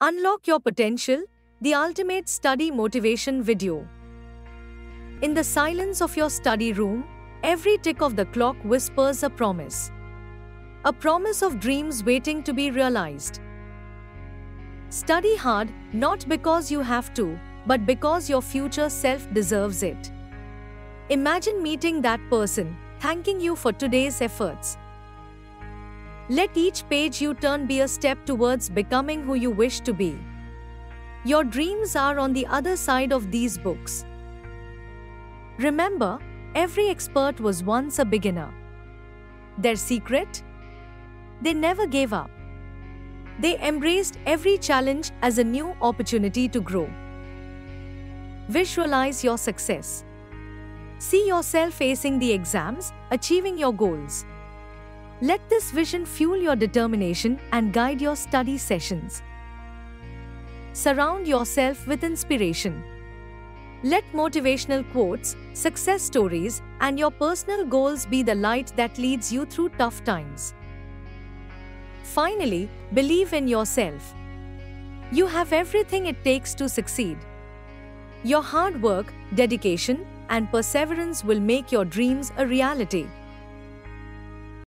Unlock your potential, the ultimate study motivation video. In the silence of your study room, every tick of the clock whispers a promise. A promise of dreams waiting to be realized. Study hard, not because you have to, but because your future self deserves it. Imagine meeting that person, thanking you for today's efforts. Let each page you turn be a step towards becoming who you wish to be. Your dreams are on the other side of these books. Remember, every expert was once a beginner. Their secret? They never gave up. They embraced every challenge as a new opportunity to grow. Visualize your success. See yourself acing the exams, achieving your goals. Let this vision fuel your determination and guide your study sessions. Surround yourself with inspiration. Let motivational quotes, success stories, and your personal goals be the light that leads you through tough times. Finally, believe in yourself. You have everything it takes to succeed. Your hard work, dedication, and perseverance will make your dreams a reality.